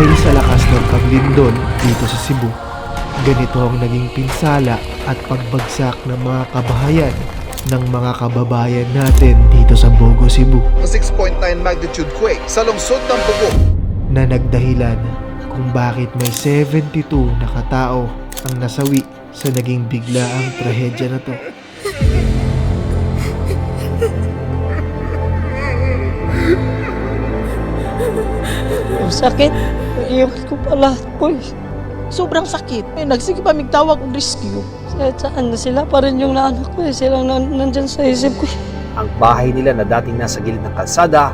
Dahil sa lakas ng paglindol dito sa Cebu, ganito ang naging pinsala at pagbagsak ng mga kabahayan ng mga kababayan natin dito sa Bogo, Cebu, 6.9 magnitude quake sa lungsod ng Bogo. na nagdahilan kung bakit may 72 na katao ang nasawi sa naging biglaang trahedya na to. Ang sakit. Iiwan ko pa lahat po eh. Sobrang sakit. Nagsige pa migtawag og rescue. Kahit saan na sila pa rin yung naanak ko eh. Silang nandyan sa isip ko. Ang bahay nila na dating nasa gilid ng kalsada,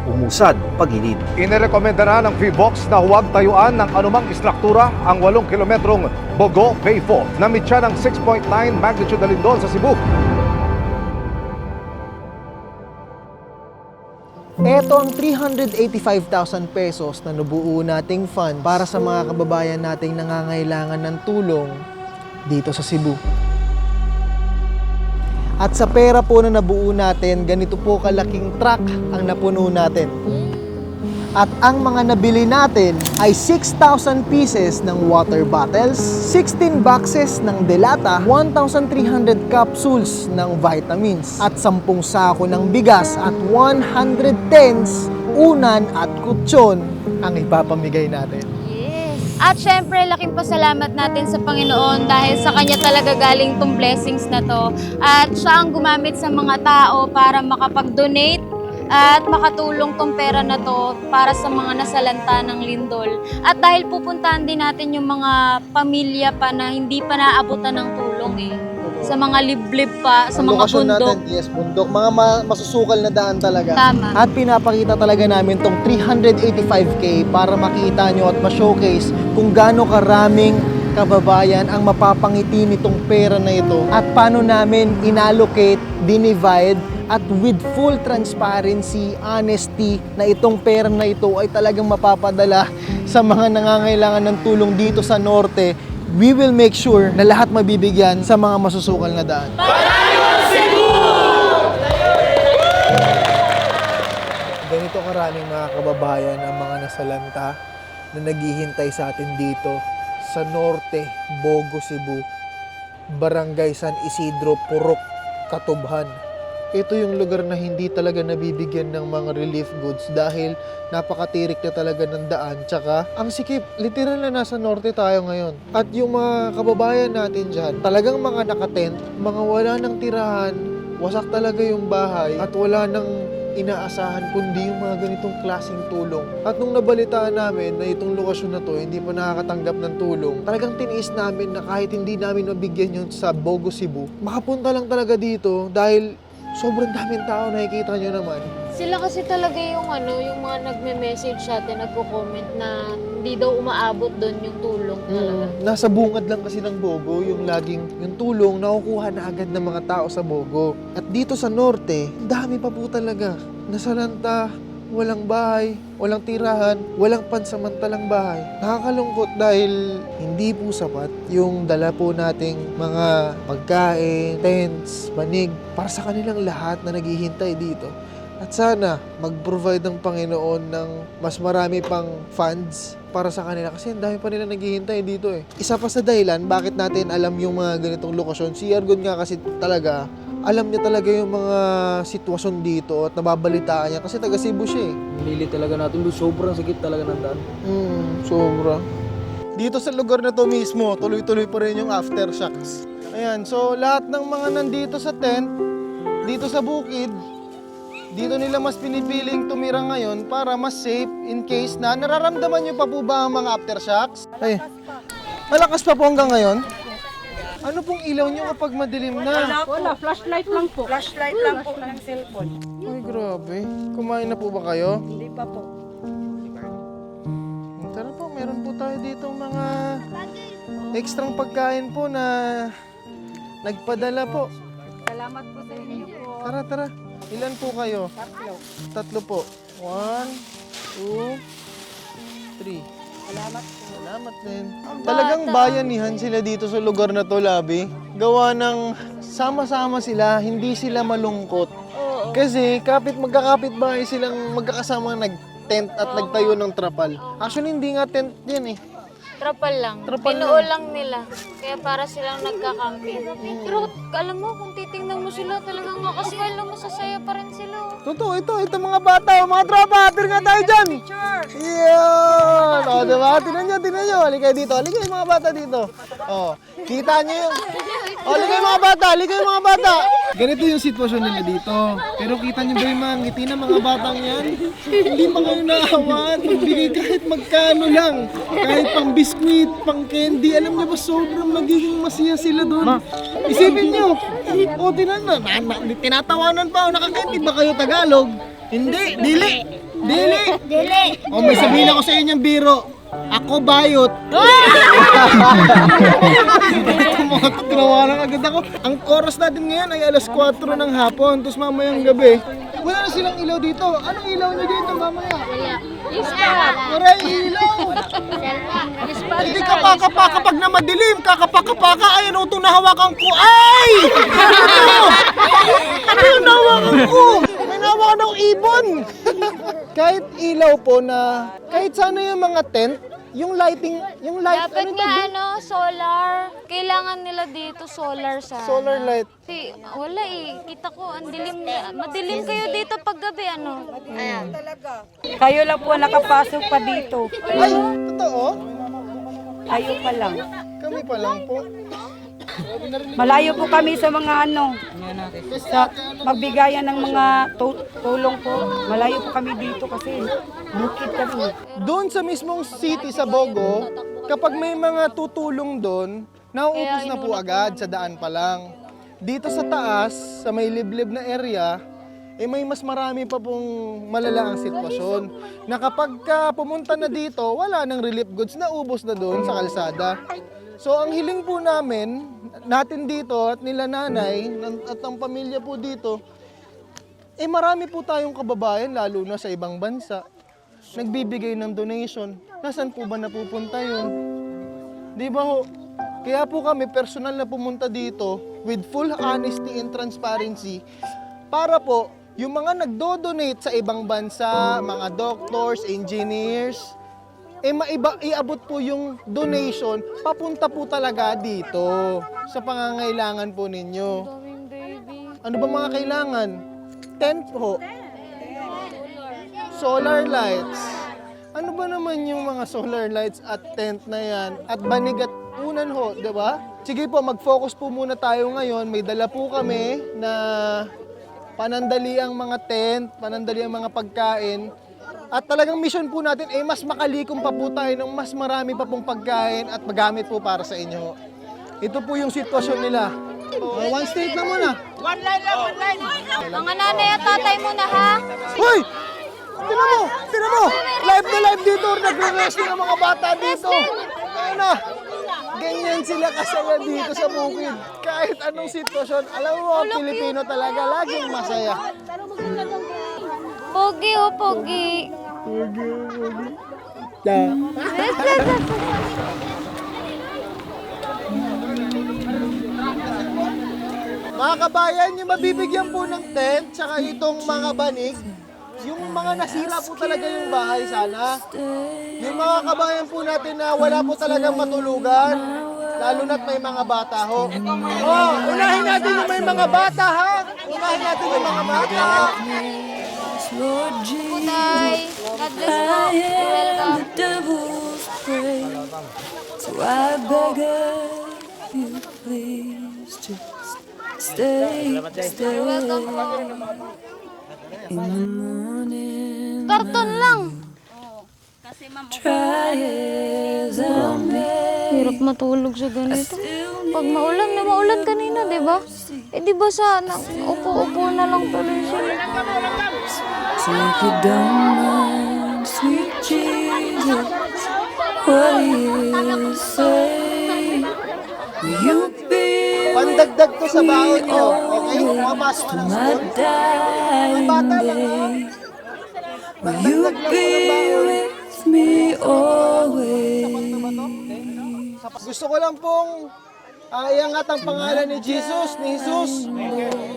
umusad pagilid. Inirekomenda na ng PHIVOLCS na huwag tayuan ng anumang istruktura ang 8 kilometrong Bogo Bay Fault na mitya ng 6.9 magnitude na lindol sa Cebu. Ito ang 385,000 pesos na nabuo nating fund para sa mga kababayan nating nangangailangan ng tulong dito sa Cebu. At sa pera po na nabuo natin, ganito po kalaking truck ang napuno natin. At ang mga nabili natin ay 6,000 pieces ng water bottles, 16 boxes ng delata, 1,300 capsules ng vitamins, at 10 sako ng bigas at 100 tents, unan at kutsyon ang ipapamigay natin. At syempre, laking pasalamat natin sa Panginoon dahil sa Kanya talaga galing tong blessings na to. At siya ang gumamit sa mga tao para makapag-donate at makatulong tong pera na to para sa mga nasalanta ng lindol. At dahil pupuntahan din natin yung mga pamilya pa na hindi pa naabutan ng tulong eh. Sa mga liblib pa, sa Ang mga lokasyon bundok. natin, yes, bundok. Mga masusukal na daan talaga. Tama. At pinapakita talaga namin tong 385K para makita nyo at ma-showcase kung gaano karaming kababayan ang mapapangiti nitong pera na ito at paano namin inallocate, dinivide at with full transparency, honesty na itong pera na ito ay talagang mapapadala sa mga nangangailangan ng tulong dito sa Norte. We will make sure na lahat mabibigyan sa mga masusukal na daan. Ganito karaming mga kababayan ang mga nasalanta na naghihintay sa atin dito sa Norte, Bogo, Cebu, Barangay San Isidro, Purok, Katubhan. Ito yung lugar na hindi talaga nabibigyan ng mga relief goods dahil napakatirik na talaga ng daan. Tsaka, ang sikip, literal na nasa norte tayo ngayon. At yung mga kababayan natin dyan, talagang mga nakatent, mga wala ng tirahan, wasak talaga yung bahay, at wala nang inaasahan kundi yung mga ganitong klaseng tulong. At nung nabalitaan namin na itong lokasyon na to hindi pa nakakatanggap ng tulong, talagang tiniis namin na kahit hindi namin mabigyan yun sa Bogo, Cebu, makapunta lang talaga dito dahil sobrang daming tao, nakikita nyo naman. Sila kasi talaga yung yung mga nagme-message sa atin, nagko-comment na hindi daw umaabot doon yung tulong talaga. Nasa bungad lang kasi ng Bogo, yung laging yung tulong nakukuha na agad ng mga tao sa Bogo. At dito sa Norte, dami pa po talaga. Nasalanta, walang bahay, walang tirahan, walang pansamantalang bahay. Nakakalungkot dahil hindi po sapat yung dala po nating mga pagkain, tents, banig para sa kanilang lahat na naghihintay dito. At sana mag-provide ng Panginoon ng mas marami pang funds para sa kanila kasi ang dami pa nila naghihintay dito eh. Isa pa sa dahilan bakit natin alam yung mga ganitong lokasyon, si Argon nga kasi talaga alam niya talaga yung mga sitwasyon dito at nababalitaan niya kasi taga Cebu siya eh. Nili talaga natin doon, sobrang sakit talaga ng daan. Sobra. Dito sa lugar na to mismo, tuloy-tuloy pa rin yung aftershocks. Ayan, so lahat ng mga nandito sa tent, dito sa bukid, dito nila mas pinipiling tumira ngayon para mas safe in case na nararamdaman nyo pa po ba ang mga aftershocks? Ay, malakas pa po hanggang ngayon? Ano pong ilaw nyo kapag madilim na? Wala, flashlight lang po. Flashlight lang po ng cellphone. Ay, grabe. Kumain na po ba kayo? Hindi pa po. Tara po, meron po tayo dito mga ekstrang pagkain po na nagpadala po. Salamat po sa inyo po. Tara, tara. Ilan po kayo? Tatlo. Tatlo po. 1, 2, 3. Salamat po. Salamat din. Talagang bayanihan sila dito sa lugar na to, Labi. Gawa ng sama-sama sila, hindi sila malungkot. Kasi magkakapit bahay silang magkakasama tent at nagtayo ng trapal. Actually, hindi nga tent yan eh. Trapal lang. Trapal Binuo lang. lang nila. Kaya para silang nagkakamping. Pero alam mo, kung titingnan mo sila, talagang makaswelo, masasaya pa rin sila. Totoo, ito mga bata, mga tropa, happy nga tayo dyan! Yun! O, diba? Tinan nyo. Halika dito, halika yung mga bata dito. O, kita nyo yung... O, halika yung mga bata! Ganito yung sitwasyon nila dito. Pero kita nyo ba yung mga ngiti ng mga batang yan? Hindi pa kayo naawaan. Magbigay kahit magkano lang. Kahit pang biskuit, pang candy. Alam nyo ba, sobrang magiging masaya sila doon. Isipin nyo. O, tinan na. Tinatawanan pa. O, nakakenti ba kayo Tagalog? Hindi. Dili. O, may sabihin ako sa inyong biro. Ako bayot. Tinawanan agad ako. Ang oras natin ngayon ay alas 4 ng hapon. Tapos mamayang gabi, wala na silang ilaw dito. Anong ilaw nyo dito mamaya? Wala ilaw. Hindi kapaka pag na madilim. Kakapaka. Ayan o, itong nahawakan ko. Ay! Ano yung nahawakan ko? May nahawakan ng ibon. Kahit ilaw po na, kahit sana yung mga tent, yung light, Dapat nga solar. Kailangan nila dito solar sana. solar light. Kasi wala eh. Kita ko, ang dilim na. Madilim kayo dito pag gabi, ano? Ayan. Kayo lang po nakapasok pa dito. Ay, totoo? Kayo pa lang. Kami pa lang po. Malayo po kami sa mga sa magbigayan ng mga tulong po. Malayo po kami dito kasi bukid kami. Doon sa mismong city sa Bogo, kapag may mga tutulong doon, nauubos na po agad sa daan pa lang. Dito sa taas, sa may liblib na area, may mas marami pa pong malala ang sitwasyon. Na kapag pumunta na dito, wala nang relief goods, naubos na doon sa kalsada. So ang hiling po natin dito at nila nanay at ang pamilya po dito, marami po tayong kababayan lalo na sa ibang bansa. Nagbibigay ng donation. Nasaan po ba napupunta yun? Di ba ho? Kaya po kami personal na pumunta dito with full honesty and transparency para po yung mga nagdo-donate sa ibang bansa, mga doctors, engineers, iabot po yung donation, papunta po talaga dito sa pangangailangan po ninyo. Ano ba mga kailangan? Tent po. Solar lights. Ano ba naman yung mga solar lights at tent na yan? At banig at unan ho, di ba? Sige po, mag-focus po muna tayo ngayon. May dala po kami na panandali ang mga tent, panandali ang mga pagkain. At talagang mission po natin ay mas makalikom pa po tayo ng mas marami pa pong pagkain at magamit po para sa inyo. Ito po yung sitwasyon nila. One state na muna. One line. Mga nanay at tatay muna, ha? Hoy! Tinan mo! Live na live dito. Nagre-wrestling ang mga bata dito. Ayun na. Ganyan sila kasaya dito sa bukid. Kahit anong sitwasyon, alam mo, ang Pilipino talaga laging masaya. Pogi, oh, pogi. Mga kabayan, yung mabibigyan po ng tent, tsaka itong mga banig, yung mga nasira po talaga yung bahay sana. Yung mga kabayan po natin na wala po talagang matulugan, lalo na't may mga bata ho. Oh, unahin natin yung may mga bata ha. Unahin natin yung mga bata. Tay, God bless po. You're welcome. So I beg you, please just stay. You're welcome po. In the morning, Karton lang. try as I may. Hirap matulog sa ganito. Pag maulan kanina, di ba? Di ba upo-upo na lang tuloy siya. So if you don't mind, sweet Jesus, what do you say? Will you be Pandagdag ko sa baon nyo. Okay? Papasok ko ng my school. dying day? Will you be with me always? Gusto ko lang pong iangat ang pangalan ni Jesus,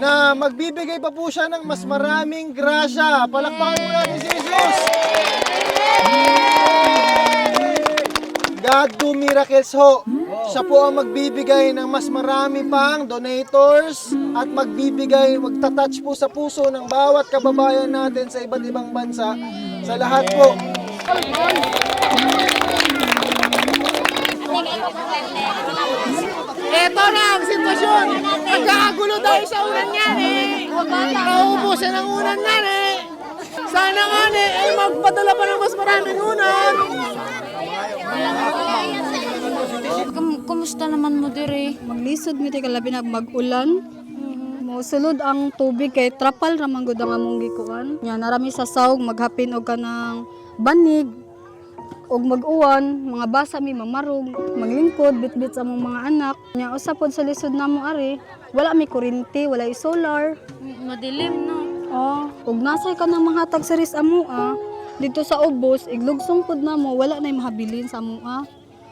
na magbibigay pa po siya ng mas maraming grasya. Palakpakan mo natin si Jesus! God Do Miracles ho. Siya po ang magbibigay ng mas marami pang donators at magtatouch po sa puso ng bawat kababayan natin sa iba't ibang bansa. Sa lahat po. Eto na ang sitwasyon. Nagkakagulo tayo sa unan yan eh. Nauubusan ang unan yan eh. Sana nga ay magpadala pa ng mas maraming unan. Kumusta naman mo dire? Maglisod mi kay labi na mag-ulan. Mosulod ang tubig kay trapal ra man gud ang among gikuan. Nya narami sa sawg maghapin og kanang banig og mag-uwan, mga basa mi mamarog, maglingkod bitbit sa among mga anak. Nya usa pod sa lisod namo ari, wala mi kuryente, wala solar. Madilim no. Oh, ug nasay ka nang manghatag sa ris amo dito sa ubos, iglugsong pod namo, wala na mahabilin sa amo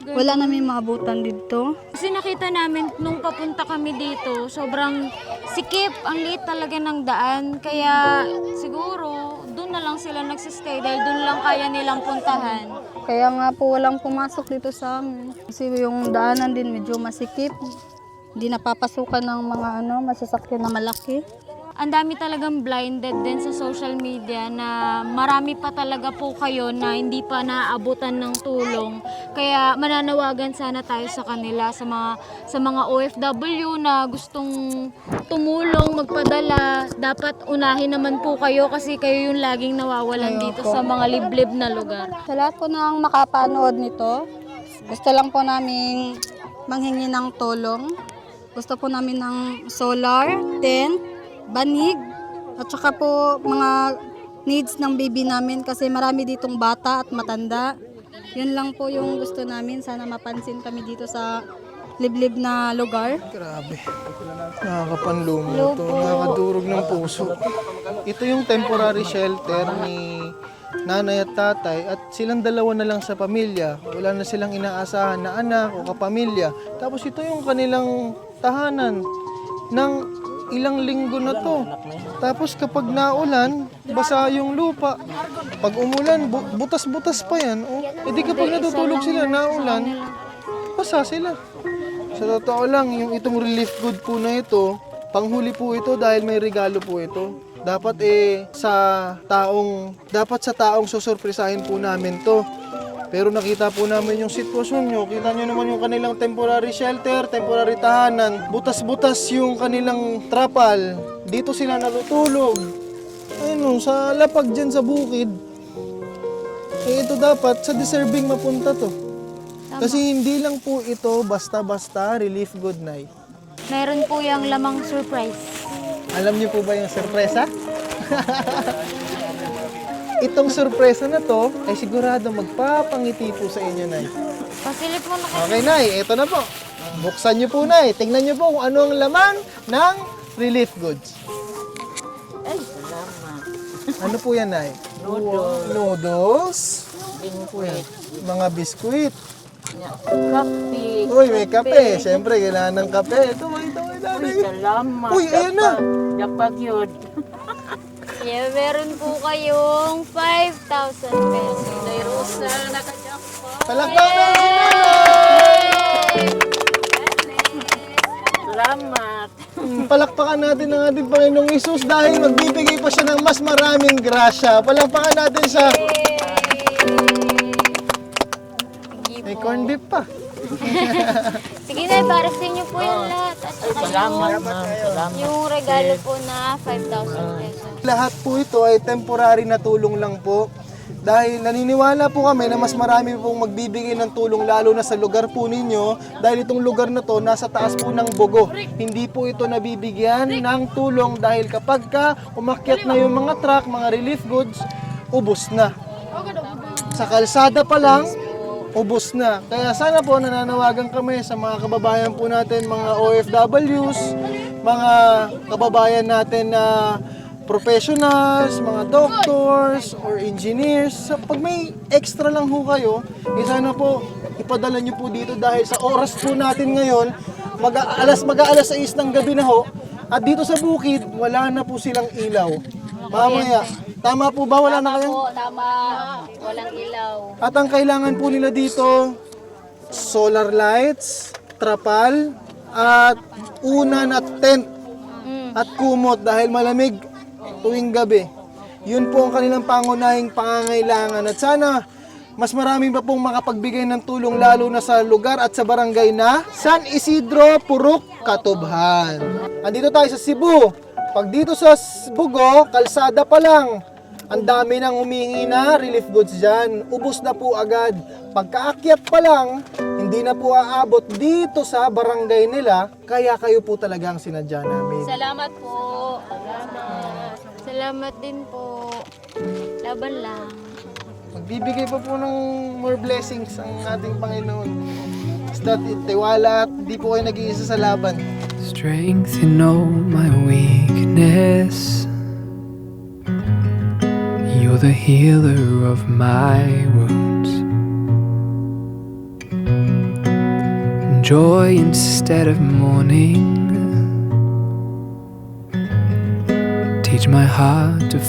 Wala na may maabutan dito. Kasi nakita namin nung papunta kami dito, sobrang sikip, ang liit talaga ng daan. Kaya siguro doon na lang sila nagsistay dahil doon lang kaya nilang puntahan. Kaya nga po walang pumasok dito sa amin. Kasi yung daanan din medyo masikip. Hindi napapasukan ng mga masasakyan na malaki. Ang dami talagang blinded din sa social media na marami pa talaga po kayo na hindi pa naaabutan ng tulong. Kaya mananawagan sana tayo sa kanila, sa mga OFW na gustong tumulong, magpadala. Dapat unahin naman po kayo kasi kayo yung laging nawawalan dito sa mga liblib na lugar. Sa lahat po ng makapanood nito, gusto lang po namin manghingi ng tulong. Gusto po namin ng solar, tent, banig, at saka po mga needs ng baby namin kasi marami ditong bata at matanda. Yun lang po yung gusto namin. Sana mapansin kami dito sa liblib na lugar. Grabe. Nakakapanlumo to. Nakakadurog ng puso. Ito yung temporary shelter ni nanay at tatay at silang dalawa na lang sa pamilya. Wala na silang inaasahan na anak o kapamilya. Tapos ito yung kanilang tahanan ng ilang linggo na to. Tapos kapag naulan, basa yung lupa. Pag umulan, butas-butas pa yan. E di kapag natutulog sila, naulan, basa sila. Sa totoo lang, yung itong relief good po na ito, panghuli po ito dahil may regalo po ito. Dapat sa taong susurpresahin po namin to. Pero nakita po namin yung sitwasyon nyo. Kita nyo naman yung kanilang temporary shelter, temporary tahanan. Butas-butas yung kanilang trapal. Dito sila natutulog. Ayun, sa lapag dyan sa bukid. Ito dapat sa deserving mapunta to. Kasi hindi lang po ito basta-basta relief good night. Meron po yung lamang surprise. Alam niyo po ba yung sorpresa? Itong sorpresa na to ay sigurado magpapangiti po sa inyo, Nay. Pasilip mo na kasi. Okay, Nay, ito na po. Buksan niyo po, Nay. Tingnan niyo po kung ano ang laman ng relief goods. Ay, salamat. Ano po yan, Nay? Noodles. Ano po yan? Mga biskuit. Kape. Uy, may kape. Siyempre, kailangan ng kape. Ito, Nanay. Salamat. Uy, ayan na. Dapat yun. Yeah, meron po kayong 5,000 pesos. Day Rosa, nakajakpa. Palakpakan! Salamat. Palakpakan natin ang ating Panginoong Hesus dahil magbibigay pa siya ng mas maraming grasya. Palakpakan natin siya. May corned beef pa. Sige na, barasin niyo po yung lahat. At saka Salamat, ma'am. Salamat. yung regalo po na 5,000 pesos. Lahat po ito ay temporary na tulong lang po. Dahil naniniwala po kami na mas marami pong magbibigay ng tulong lalo na sa lugar po ninyo. Dahil itong lugar na to nasa taas po ng Bogo. Hindi po ito nabibigyan ng tulong dahil kapag umakyat na yung mga truck, mga relief goods, ubos na. Sa kalsada pa lang, ubos na. Kaya sana po nananawagan kami sa mga kababayan po natin, mga OFWs, mga kababayan natin na professionals, mga doctors or engineers. So, pag may extra lang ho kayo, sana po ipadala nyo po dito dahil sa oras po natin ngayon, mag-aalas 6 ng gabi na ho, at dito sa bukid, wala na po silang ilaw. Mamaya, tama po ba? Wala na kayong? Tama. Walang ilaw. At ang kailangan po nila dito, solar lights, trapal, at unan at tent at kumot dahil malamig tuwing gabi. Yun po ang kanilang pangunahing pangangailangan at sana mas maraming pa pong makapagbigay ng tulong lalo na sa lugar at sa barangay na San Isidro, Purok, Katubhan. Andito tayo sa Cebu. Pag dito sa Bugo, kalsada pa lang, ang dami nang humingi na relief goods dyan. Ubus na po agad. Pagkaakyat pa lang, hindi na po aabot dito sa barangay nila. Kaya kayo po talaga ang sinadya namin. Salamat po. Salamat din po. Laban lang. Magbibigay pa po ng more blessings ang ating Panginoon. Basta tiwala at di po kayo nag-iisa sa laban. Strength in all my weakness. You're the healer of my wounds. Joy instead of mourning. Teach my heart to